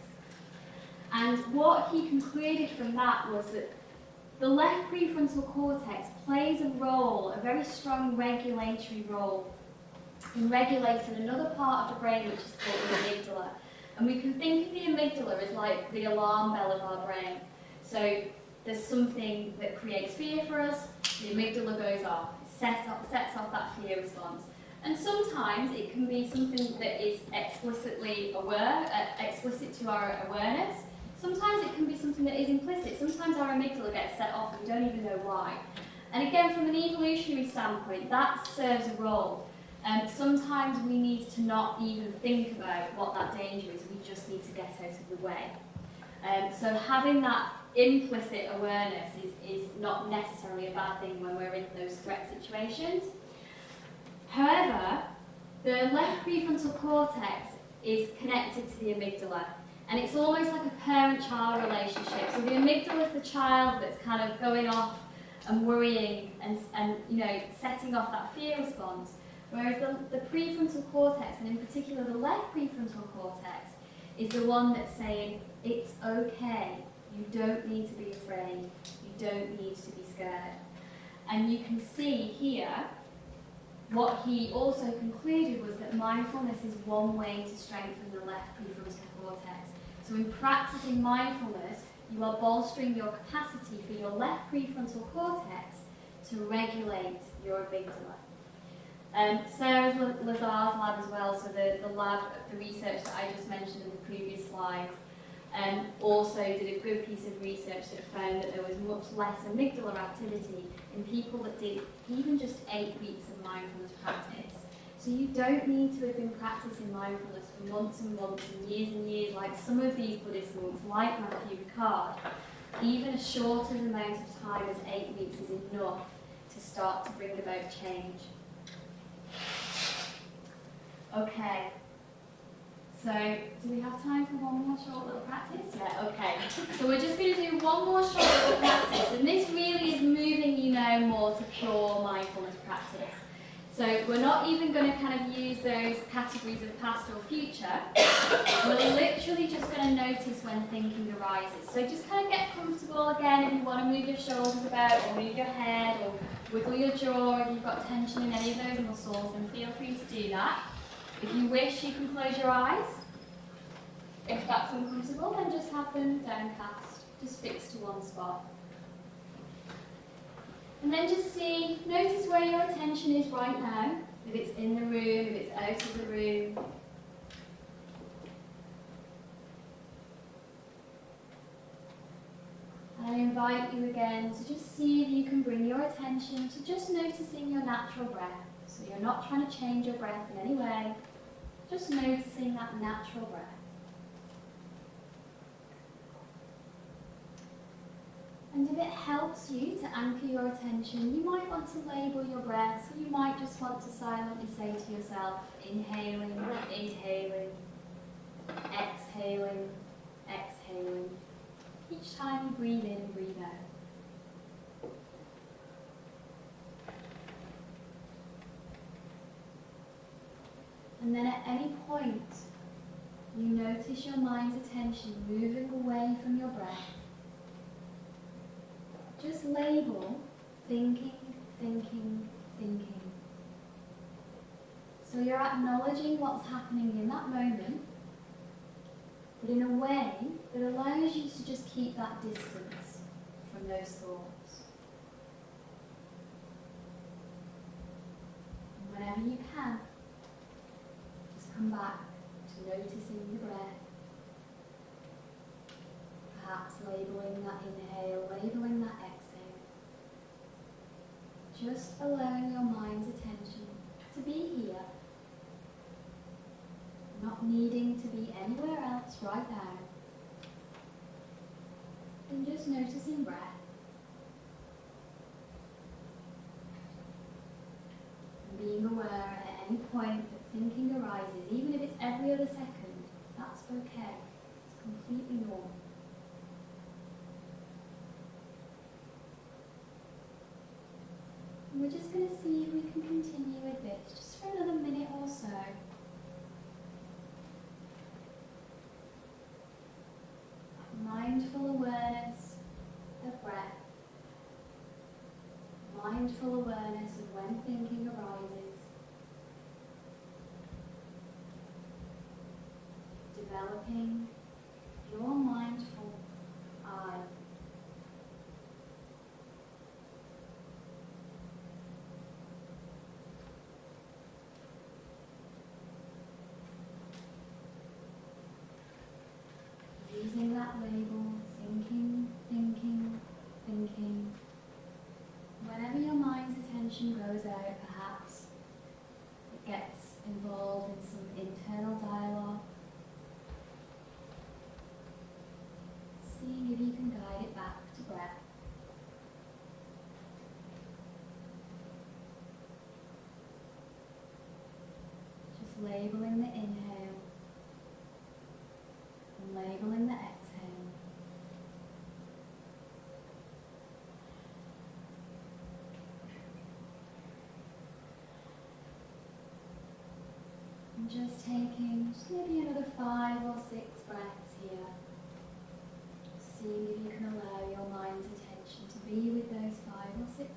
And what he concluded from that was that the left prefrontal cortex plays a role, a very strong regulatory role, in regulating another part of the brain which is called the amygdala. And we can think of the amygdala as like the alarm bell of our brain. So there's something that creates fear for us, the amygdala goes off, sets off that fear response. And sometimes it can be something that is explicitly explicit to our awareness. Sometimes it can be something that is implicit. Sometimes our amygdala gets set off and we don't even know why. And again, from an evolutionary standpoint, that serves a role. Sometimes we need to not even think about what that danger is, we just need to get out of the way. So having that implicit awareness is not necessarily a bad thing when we're in those threat situations. However, the left prefrontal cortex is connected to the amygdala, and it's almost like a parent-child relationship. So the amygdala is the child that's kind of going off and worrying and you know, setting off that fear response, whereas the prefrontal cortex, and in particular the left prefrontal cortex, is the one that's saying, it's okay, you don't need to be afraid, you don't need to be scared. And you can see here, what he also concluded was that mindfulness is one way to strengthen the left prefrontal cortex. So in practicing mindfulness, you are bolstering your capacity for your left prefrontal cortex to regulate your amygdala. Sarah Lazar's lab as well, so the lab, the research that I just mentioned in the previous slides, also did a good piece of research that found that there was much less amygdala activity in people that did even just 8 weeks of mindfulness practice. So you don't need to have been practicing mindfulness for months and years, like some of these Buddhist monks, like Matthew Ricard. Even a shorter amount of time as 8 weeks is enough to start to bring about change. Okay, so do we have time for one more short little practice? Yeah, okay. So we're just going to do one more short little practice, and this really is moving you now more to pure mindfulness practice. So we're not even going to kind of use those categories of past or future. We're literally just going to notice when thinking arises. So just kind of get comfortable again. If you want to move your shoulders about, or move your head, or wiggle your jaw if you've got tension in any of those muscles, then feel free to do that. If you wish, you can close your eyes. If that's uncomfortable, then just have them downcast, just fixed to one spot. And then just see, notice where your attention is right now, if it's in the room, if it's out of the room. And I invite you again to just see if you can bring your attention to just noticing your natural breath. So you're not trying to change your breath in any way, just noticing that natural breath. And if it helps you to anchor your attention, you might want to label your breath, so you might just want to silently say to yourself, inhaling, inhaling, exhaling, exhaling. You each time you breathe in and breathe out. And then at any point, you notice your mind's attention moving away from your breath. Just label thinking, thinking, thinking. So you're acknowledging what's happening in that moment, but in a way that allows you to just keep that distance from those thoughts. And whenever you can, just come back to noticing the breath. Perhaps labeling that inhale, labeling that exhale. Just allowing your mind's attention to be here. Not needing to be anywhere else right now. And just noticing breath. And being aware at any point that thinking arises, even if it's every other second, that's okay. It's completely normal. And we're just going to see if we can continue with this just for another minute or so. Mindful awareness of breath. Mindful awareness of when thinking arises. Developing your mindful eye. Using that label, thinking, thinking, thinking. Whenever your mind's attention goes out, perhaps it gets involved in some internal dialogue. Seeing if you can guide it back to breath. Just labeling the inhale. Labeling the exhale. And just taking maybe another 5 or 6 breaths here. Seeing if you can allow your mind's attention to be with those 5 or 6 breaths.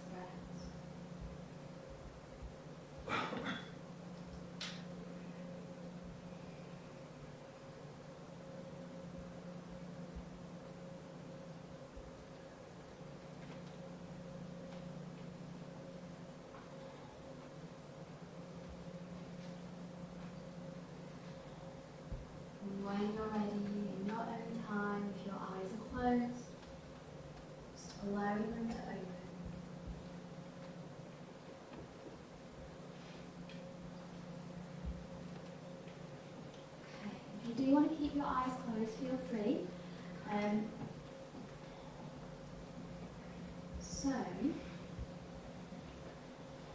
When you're ready, in your own time, if your eyes are closed, just allowing them to open. Okay, if you do want to keep your eyes closed, feel free. So,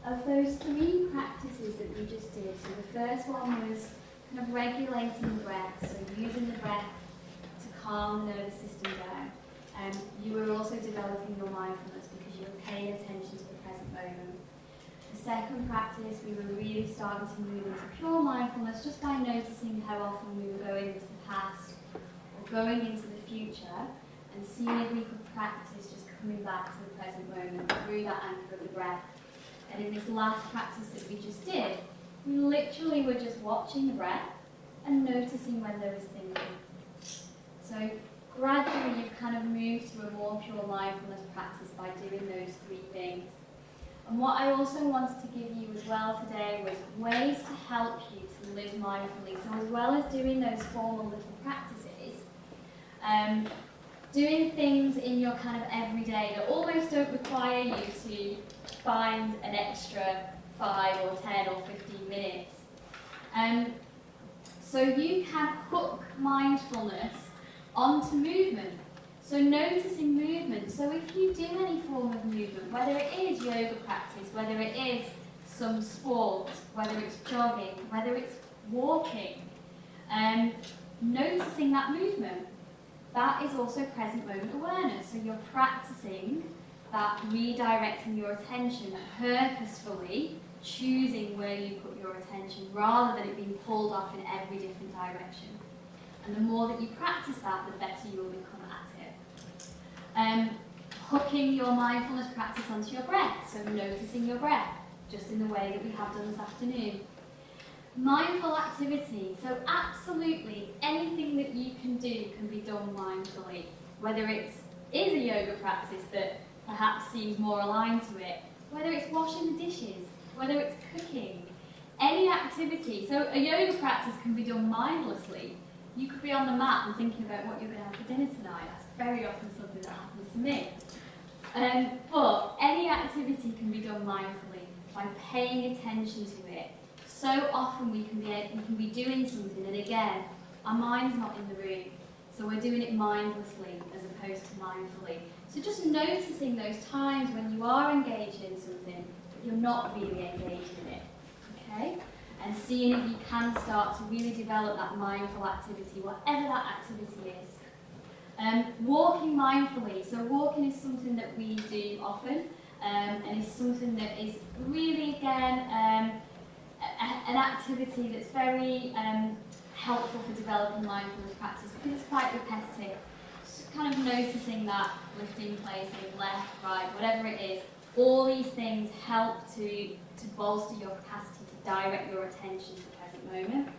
of those 3 practices that we just did, so the first one was kind of regulating the breath, so using the breath to calm the nervous system down. You were also developing your mindfulness because you were paying attention to the present moment. The second practice, we were really starting to move into pure mindfulness just by noticing how often we were going into the past or going into the future and seeing if we could practice just coming back to the present moment through that anchor of the breath. And in this last practice that we just did, we literally were just watching the breath and noticing when there was thinking. So gradually you've kind of moved to a more pure mindfulness practice by doing those 3 things. And what I also wanted to give you as well today was ways to help you to live mindfully. So as well as doing those formal little practices, doing things in your kind of everyday that almost don't require you to find an extra 5 or 10 or 15 minutes. So you can hook mindfulness onto movement. So noticing movement. So if you do any form of movement, whether it is yoga practice, whether it is some sport, whether it's jogging, whether it's walking, noticing that movement. that is also present moment awareness. So you're practicing that redirecting your attention purposefully, choosing where you put your attention rather than it being pulled off in every different direction. And the more that you practice that, the better you will become at it. Hooking your mindfulness practice onto your breath, so noticing your breath, just in the way that we have done this afternoon. Mindful activity, so absolutely anything that you can do can be done mindfully, whether it is a yoga practice that perhaps seems more aligned to it, whether it's washing the dishes, whether it's cooking, any activity. So a yoga practice can be done mindlessly. You could be on the mat and thinking about what you're going to have for dinner tonight. That's very often something that happens to me. But any activity can be done mindfully by paying attention to it. So often we can be doing something, and again, our mind's not in the room, so we're doing it mindlessly as opposed to mindfully. So just noticing those times when you are engaged in something, but you're not really engaged in it, okay? And seeing if you can start to really develop that mindful activity, whatever that activity is. Walking mindfully. So walking is something that we do often, and is something that is really, again, an activity that's very helpful for developing mindfulness practice because it's quite repetitive. Just kind of noticing that lifting, placing, left, right, whatever it is, all these things help to bolster your capacity to direct your attention to the present moment.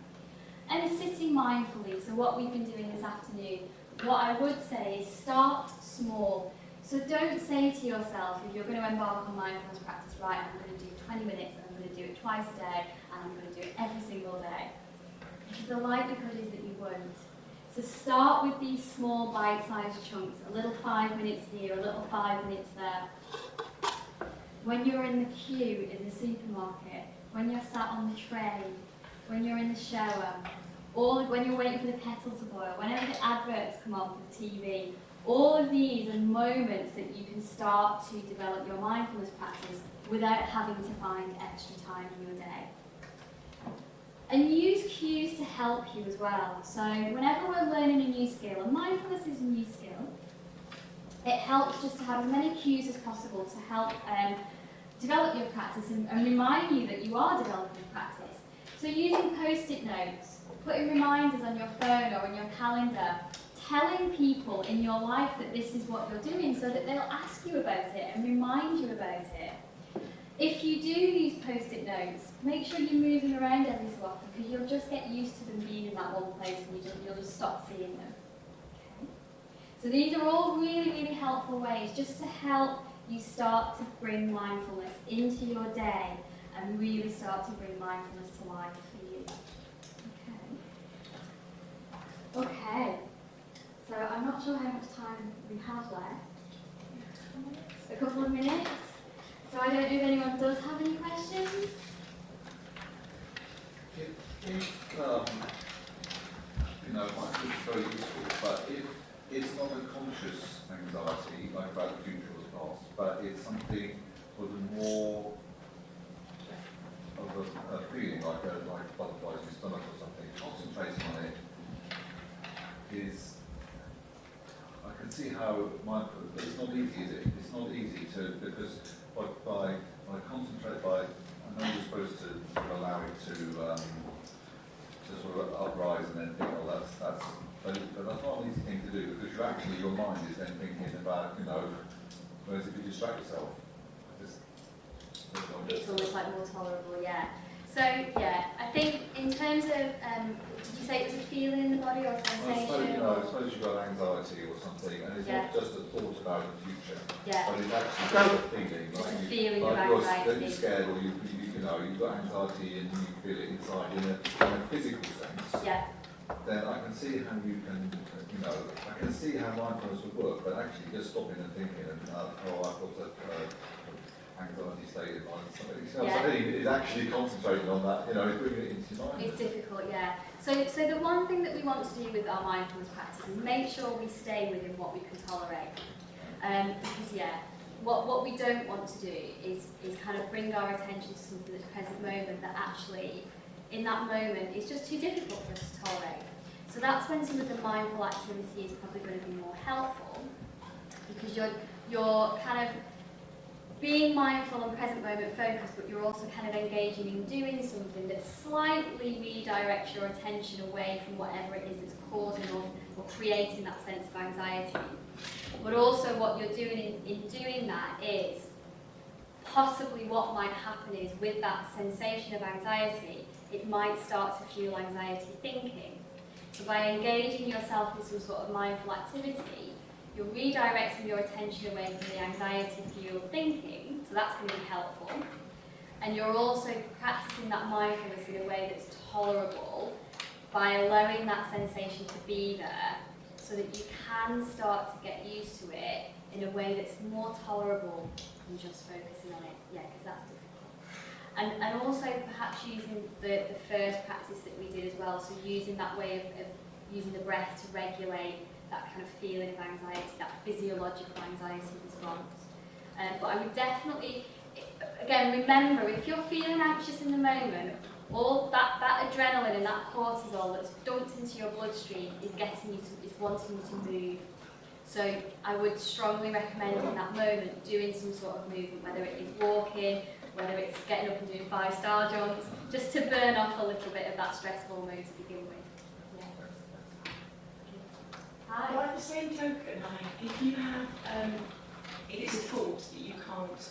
And sitting mindfully, so what we've been doing this afternoon, what I would say is start small. So don't say to yourself, if you're going to embark on mindfulness practice, right, I'm going to do 20 minutes, and I'm going to do it twice a day, and I'm going to do it every single day. Because the likelihood is that you won't. So start with these small bite-sized chunks, a little 5 minutes here, a little 5 minutes there. When you're in the queue in the supermarket, when you're sat on the train, when you're in the shower, or when you're waiting for the kettle to boil, whenever the adverts come on for the TV, all of these are moments that you can start to develop your mindfulness practice without having to find extra time in your day. And use cues to help you as well. So whenever we're learning a new skill, and mindfulness is a new skill, it helps just to have as many cues as possible to help develop your practice and remind you that you are developing practice. So using post-it notes, putting reminders on your phone or on your calendar, telling people in your life that this is what you're doing so that they'll ask you about it and remind you about it. If you do use post-it notes, make sure you're moving around every so often because you'll just get used to them being in that one place and you'll just stop seeing them. Okay. So these are all really, really helpful ways just to help you start to bring mindfulness into your day and really start to bring mindfulness to life for you. Okay. So I'm not sure how much time we have left. A couple of minutes. So I don't know if anyone does have any questions. Mindfulness is very useful, but if it's not a conscious anxiety, like about the future or the past, but it's something with more of a feeling, like butterflies in your stomach or something, concentrating on it is, I can see how mindful, but it's not easy, is it? It's not easy to, because by concentrate, I know you're supposed to allow it to sort of uprise and then think, well, that's but that's not an easy thing to do because your mind is then thinking about, whereas if you distract yourself, It's almost like more tolerable, yeah. So, yeah, I think in terms of, did you say it was a feeling in the body or a sensation? I suppose you've got anxiety or something, and it's not just a thought about the future, yeah. but it's actually a feeling. It's like a feeling like of anxiety. you're scared or you've got anxiety and you feel it inside in a physical sense. Yeah. Then I can see how you can, I can see how mindfulness would work, but actually just stopping and thinking and, I've got anxiety state in mind. Something is actually concentrating on that, bringing it into your mind. It's difficult, yeah. So the one thing that we want to do with our mindfulness practice is make sure we stay within what we can tolerate. Because, what we don't want to do is kind of bring our attention to something that's present moment that actually, in that moment, is just too difficult for us to tolerate. So that's when some of the mindful activity is probably going to be more helpful, because you're kind of being mindful and present moment focused, but you're also kind of engaging in doing something that slightly redirects your attention away from whatever it is that's causing or creating that sense of anxiety. But also what you're doing in doing that is possibly what might happen is with that sensation of anxiety, it might start to fuel anxiety thinking. So by engaging yourself in some sort of mindful activity, you're redirecting your attention away from the anxiety-fueled thinking, so that's going to be helpful. And you're also practicing that mindfulness in a way that's tolerable by allowing that sensation to be there, so that you can start to get used to it in a way that's more tolerable than just focusing on it. Yeah, because that's difficult. And also perhaps using the first practice that we did as well, so using that way of using the breath to regulate that kind of feeling of anxiety, that physiological anxiety response. But I would definitely, again, remember, if you're feeling anxious in the moment, all that adrenaline and that cortisol that's dumped into your bloodstream is wanting you to move. So I would strongly recommend in that moment doing some sort of movement, whether it is walking, whether it's getting up and doing 5-star jumps, just to burn off a little bit of that stress hormone to begin with. By the same token, if you have, it is a thought that you can't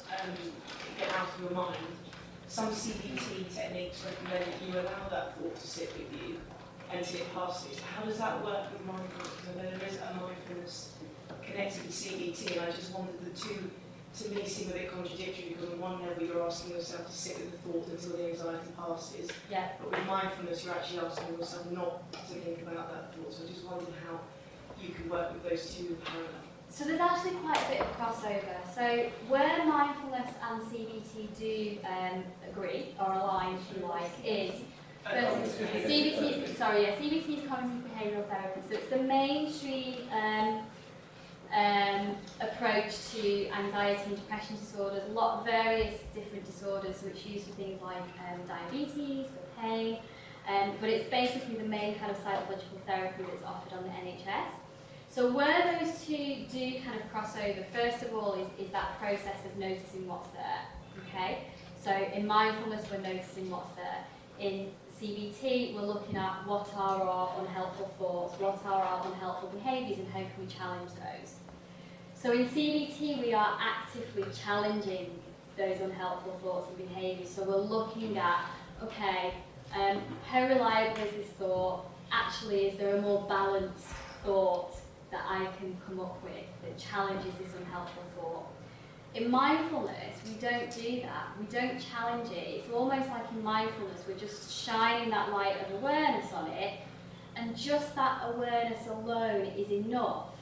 get out of your mind, some CBT techniques recommend that you allow that thought to sit with you until it passes. How does that work with mindfulness? Because I know there is a mindfulness connected with CBT, and I just wondered the two, to me, seem a bit contradictory, because on one level you're asking yourself to sit with the thought until the anxiety passes, but with mindfulness you're actually asking yourself not to think about that thought. So I just wondered how you can work with those two in parallel. So there's actually quite a bit of crossover. So where mindfulness and CBT do agree, or align if you like, is CBT is cognitive behavioural therapy. So it's the mainstream approach to anxiety and depression disorders, a lot of various different disorders, so it's used for things like diabetes, for pain, but it's basically the main kind of psychological therapy that's offered on the NHS. So where those two do kind of cross over, first of all, is that process of noticing what's there, okay? So in mindfulness, we're noticing what's there. In CBT, we're looking at what are our unhelpful thoughts, what are our unhelpful behaviours, and how can we challenge those. So in CBT, we are actively challenging those unhelpful thoughts and behaviours. So we're looking at, okay, how reliable is this thought? Actually, is there a more balanced thought that I can come up with that challenges this unhelpful thought? In mindfulness, we don't do that. We don't challenge it. It's almost like in mindfulness, we're just shining that light of awareness on it, and just that awareness alone is enough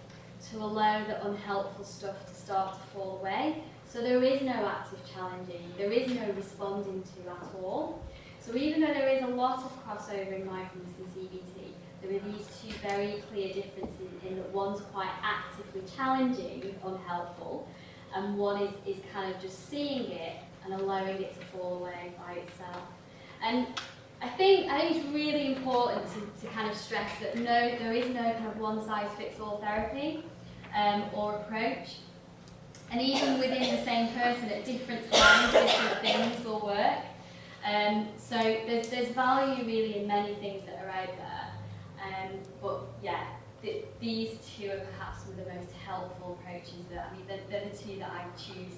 to allow the unhelpful stuff to start to fall away. So there is no active challenging, there is no responding to at all. So even though there is a lot of crossover in mindfulness and CBT, there are these two very clear differences in that one's quite actively challenging unhelpful, and one is kind of just seeing it and allowing it to fall away by itself. And I think it's really important to kind of stress that there is no kind of one-size-fits-all therapy or approach. And even within the same person at different times, different things will work. So there's value really in many things that are out there. But yeah, these two are perhaps some of the most helpful approaches that, they're the two that I choose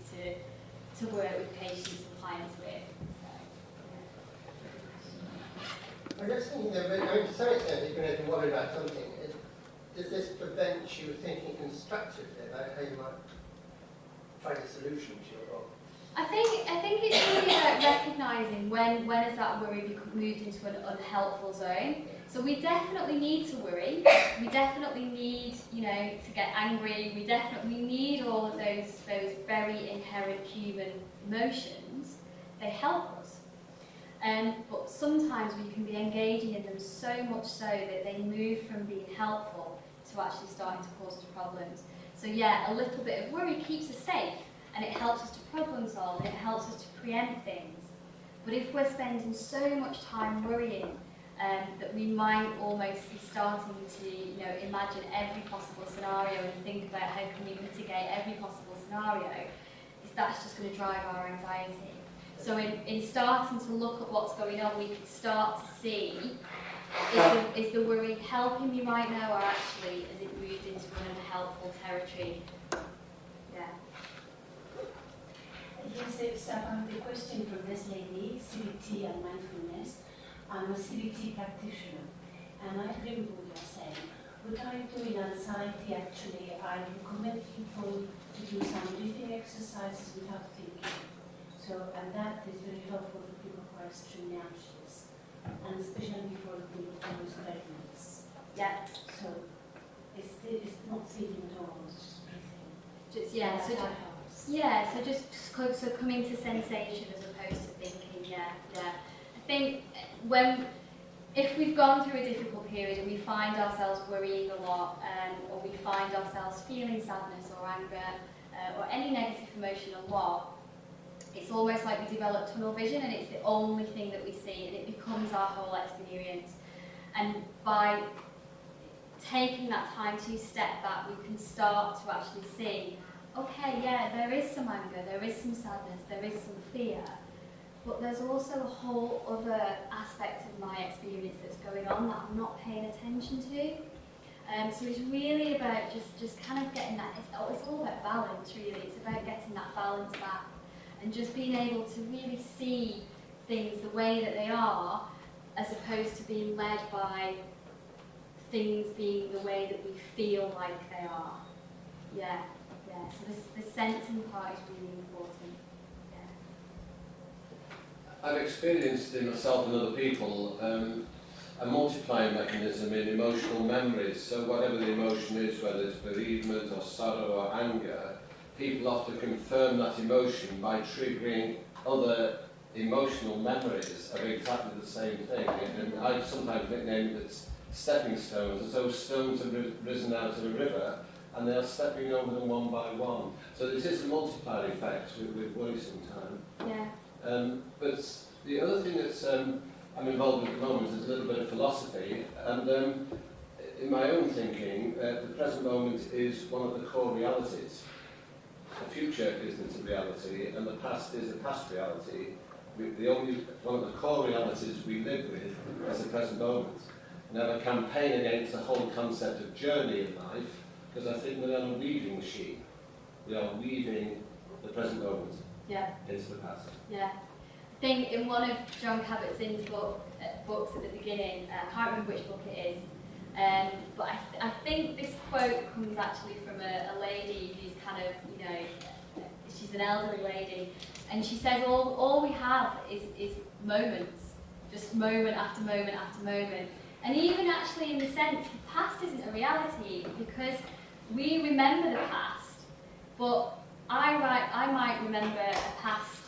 to work with patients and clients with. So, I guess thinking that, to some extent, even if you're worried about something, does this prevent you thinking constructively about how you might find a solution to your problem? I think it's really about recognising when has that worry moved into an unhelpful zone. So we definitely need to worry. We definitely need, to get angry. We definitely need all of those very inherent human emotions. They help us. But sometimes we can be engaging in them so much so that they move from being helpful to actually starting to cause us problems. So yeah, a little bit of worry keeps us safe, and it helps us to problem solve, and it helps us to preempt things. But if we're spending so much time worrying, that we might almost be starting to, imagine every possible scenario and think about how can we mitigate every possible scenario, that's just going to drive our anxiety. So in starting to look at what's going on, we can start to see, is the worry helping me right now, or actually has it moved into an unhelpful territory? Yeah. Yes, it's about the question from this lady, CBT and mindfulness. I'm a CBT practitioner, and I agree with what you're saying. What I do in anxiety, actually, I recommend people to do some breathing exercises without thinking. So, and that is very helpful for people who are extremely anxious, and especially for people who are pregnant. Yeah. So, it's not thinking at all, it's just breathing. So That helps. Yeah, so coming to sensation as opposed to thinking, yeah. I think if we've gone through a difficult period and we find ourselves worrying a lot, or we find ourselves feeling sadness or anger, or any negative emotion a lot, it's almost like we develop tunnel vision and it's the only thing that we see and it becomes our whole experience. And by taking that time to step back, we can start to actually see, okay, yeah, there is some anger, there is some sadness, there is some fear, but there's also a whole other aspect of my experience that's going on that I'm not paying attention to. So it's really about just kind of getting that, it's all about balance really, it's about getting that balance back and just being able to really see things the way that they are as opposed to being led by things being the way that we feel like they are. Yeah, so the sensing part is really important. I've experienced in myself and other people a multiplying mechanism in emotional memories. So whatever the emotion is, whether it's bereavement or sorrow or anger, people often confirm that emotion by triggering other emotional memories of exactly the same thing. And I sometimes nickname it stepping stones, as though stones have risen out of a river and they're stepping over them one by one. So this is a multiplier effect with worry sometimes. Yeah. But the other thing that's I'm involved with at the moment is a little bit of philosophy, and in my own thinking, the present moment is one of the core realities. The future isn't a reality, and the past is a past reality. One of the core realities we live with is the present moment. And I have a campaign against the whole concept of journey in life, because I think we're on a weaving machine. We are weaving the present moment into the past. Yeah. I think in one of John Kabat-Zinn's books at the beginning, I can't remember which book it is, but I think this quote comes actually from a lady who's kind of, she's an elderly lady, and she says all we have is moments, just moment after moment after moment. And even actually in the sense, the past isn't a reality because we remember the past, but I might remember a past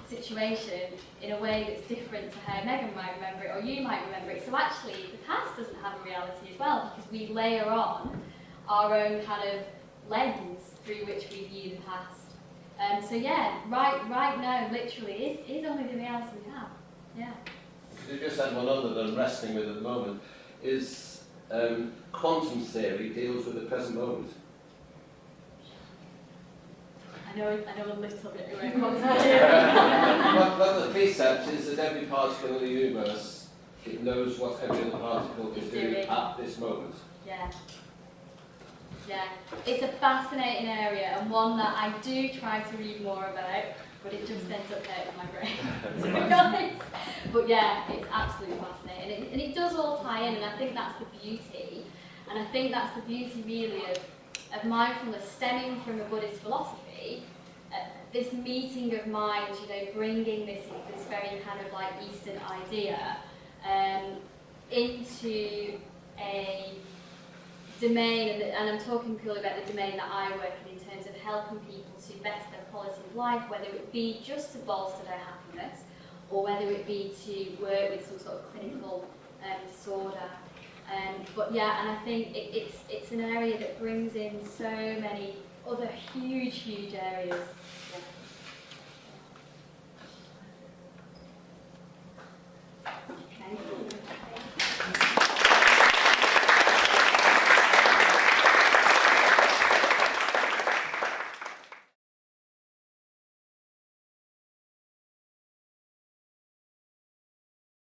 situation in a way that's different to how Megan might remember it or you might remember it. So actually the past doesn't have a reality as well because we layer on our own kind of lens through which we view the past. So yeah, right now literally is only the reality we have. Yeah. You just had one other that I'm wrestling with at the moment, is quantum theory deals with the present moment. I know a little bit about quantum theory. One of the precepts is that every particle in the universe, it knows what every other particle is doing at this moment. Yeah. It's a fascinating area and one that I do try to read more about, but it just ends up out of my brain, to be honest. But yeah, it's absolutely fascinating. And it does all tie in, and I think that's the beauty. And I think that's the beauty really of mindfulness stemming from a Buddhist philosophy, this meeting of minds, bringing this very kind of like Eastern idea into a domain, and I'm talking purely about the domain that I work in terms of helping people to better their quality of life, whether it be just to bolster their happiness, or whether it be to work with some sort of clinical disorder. But yeah, and I think it's an area that brings in so many other huge areas. Yeah.